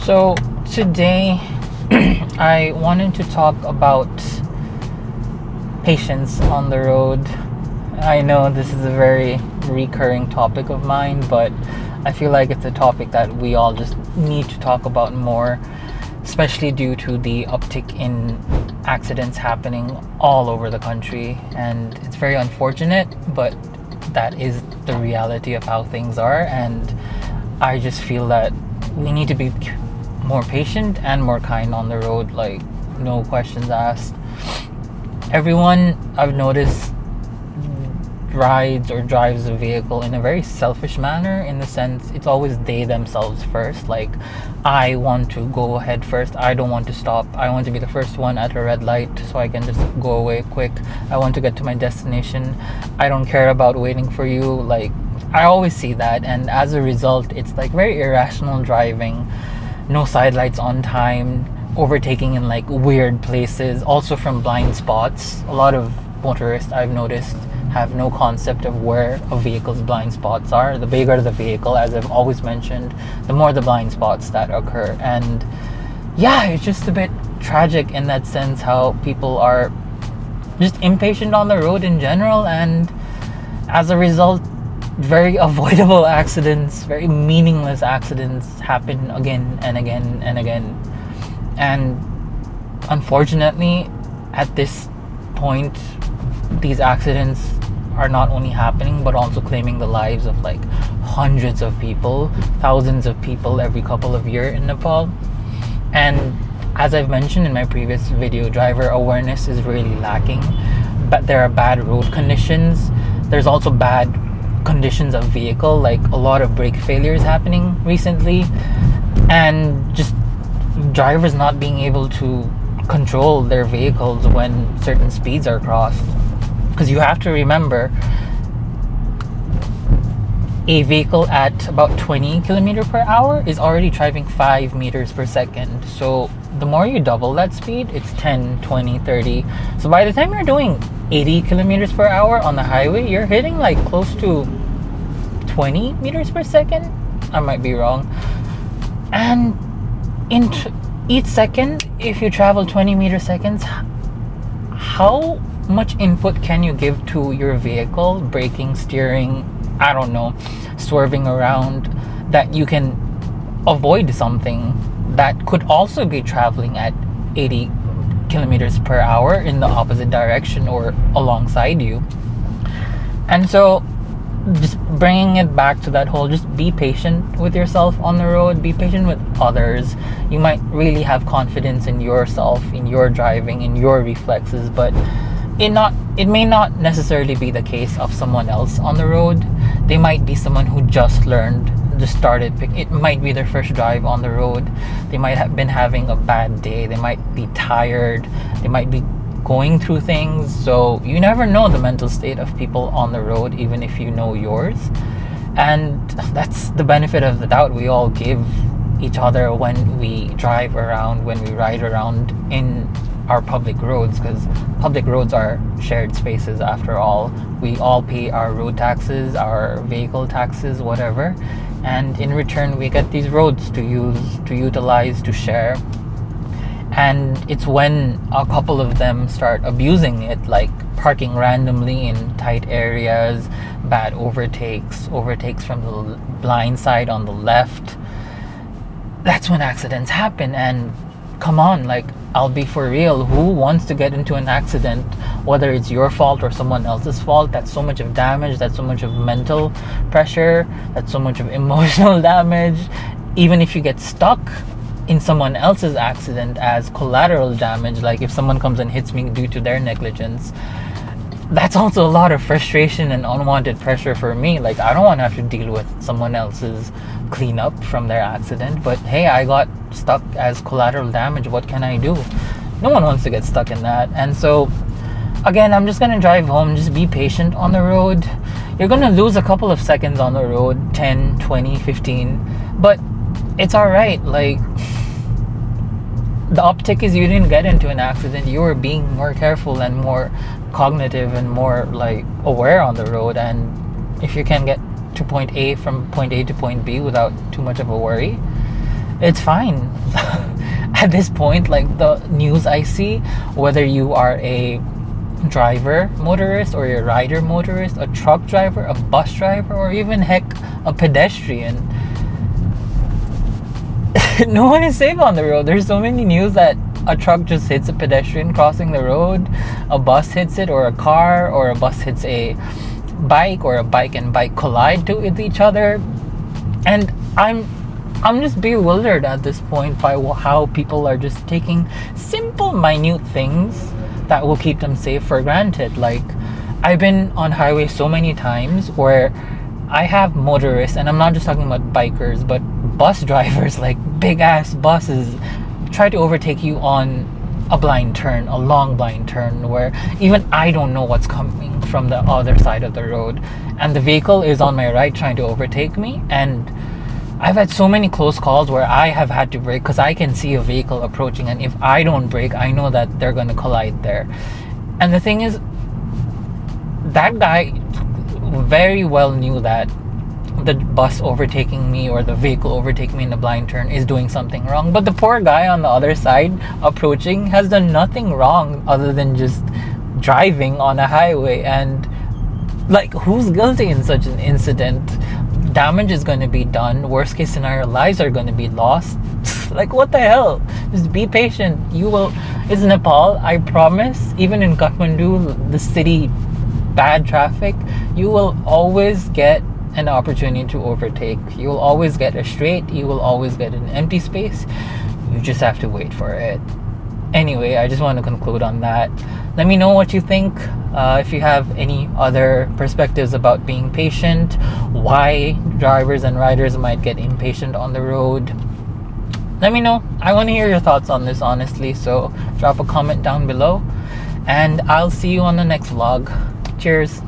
So today I wanted to talk about patience on the road. I know this is a very recurring topic of mine, but I feel like it's a topic that we all just need to talk about more, especially due to the uptick in accidents happening all over the country. And it's very unfortunate, but that is the reality of how things are. And I just feel that we need to be more patient and more kind on the road, like no questions asked. Everyone I've noticed rides or drives a vehicle in a very selfish manner, in the sense it's always they themselves first. Like, I want to go ahead first, I don't want to stop, I want to be the first one at a red light so I can just go away quick, I want to get to my destination, I don't care about waiting for you. Like, I always see that, and as a result it's like very irrational driving, no side lights on time, overtaking in like weird places, also from blind spots. A lot of motorists I've noticed have no concept of where a vehicle's blind spots are. The bigger the vehicle, as I've always mentioned, the more the blind spots that occur. And yeah, it's just a bit tragic in that sense, how people are just impatient on the road in general, and as a result very avoidable accidents, very meaningless accidents happen again and again and again. And unfortunately, at this point, these accidents are not only happening but also claiming the lives of like hundreds of people, thousands of people every couple of years in Nepal. And as I've mentioned in my previous video, driver awareness is really lacking. But there are bad road conditions, there's also bad conditions of vehicle, like a lot of brake failures happening recently, and just drivers not being able to control their vehicles when certain speeds are crossed. Because you have to remember, a vehicle at about 20 kilometers per hour is already driving 5 meters per second. So the more you double that speed, it's 10, 20, 30. So by the time you're doing 80 kilometers per hour on the highway, you're hitting like close to 20 meters per second. I might be wrong. And in each second, if you travel 20 meter seconds, how much input can you give to your vehicle, braking, steering, I don't know, swerving around, that you can avoid something that could also be traveling at 80 kilometers per hour in the opposite direction or alongside you? And so just bringing it back to that whole, just be patient with yourself on the road, be patient with others. You might really have confidence in yourself, in your driving, in your reflexes, but it may not necessarily be the case of someone else on the road. They might be someone who just learned, just started, it might be their first drive on the road. They might have been having a bad day, they might be tired, they might be going through things. So you never know the mental state of people on the road, even if you know yours. And that's the benefit of the doubt we all give each other when we drive around, when we ride around in our public roads, because public roads are shared spaces after all. We all pay our road taxes, our vehicle taxes, whatever, and in return we get these roads to use, to utilize, to share. And it's when a couple of them start abusing it, like parking randomly in tight areas, bad overtakes from the blind side on the left, that's when accidents happen. And come on, like, I'll be for real, who wants to get into an accident, whether it's your fault or someone else's fault? That's so much of damage, that's so much of mental pressure, that's so much of emotional damage. Even if you get stuck in someone else's accident as collateral damage, like if someone comes and hits me due to their negligence, that's also a lot of frustration and unwanted pressure for me. Like, I don't want to have to deal with someone else's cleanup from their accident, but hey, I got stuck as collateral damage, what can I do? No one wants to get stuck in that. And so again, I'm just gonna drive home, just be patient on the road. You're gonna lose a couple of seconds on the road, 10, 20, 15, but it's all right. Like, the uptick is you didn't get into an accident, you were being more careful and more cognitive and more like aware on the road. And if you can get to point A from point A to point B without too much of a worry, it's fine. At this point, like the news I see, whether you are a driver motorist or a rider motorist, a truck driver, a bus driver, or even heck a pedestrian, no one is safe on the road. There's so many news that a truck just hits a pedestrian crossing the road, a bus hits it, or a car or a bus hits a bike, or a bike and bike collide with each other. And I'm just bewildered at this point by how people are just taking simple minute things that will keep them safe for granted. Like, I've been on highway so many times where I have motorists, and I'm not just talking about bikers, but bus drivers, like big ass buses, try to overtake you on a blind turn, a long blind turn, where even I don't know what's coming from the other side of the road, and the vehicle is on my right trying to overtake me. And I've had so many close calls where I have had to brake because I can see a vehicle approaching, and if I don't brake, I know that they're going to collide there. And the thing is, that guy very well knew that the bus overtaking me or the vehicle overtaking me in the blind turn is doing something wrong. But the poor guy on the other side approaching has done nothing wrong other than just driving on a highway. And like, who's guilty in such an incident? Damage is going to be done. Worst case scenario, lives are going to be lost. Like, what the hell? Just be patient. You will. It's Nepal, I promise. Even in Kathmandu, the city, bad traffic, you will always get an opportunity to overtake. You will always get a straight. You will always get an empty space. You just have to wait for it. Anyway, I just want to conclude on that. Let me know what you think. If you have any other perspectives about being patient, why drivers and riders might get impatient on the road, let me know. I want to hear your thoughts on this, honestly. So drop a comment down below, and I'll see you on the next vlog. Cheers.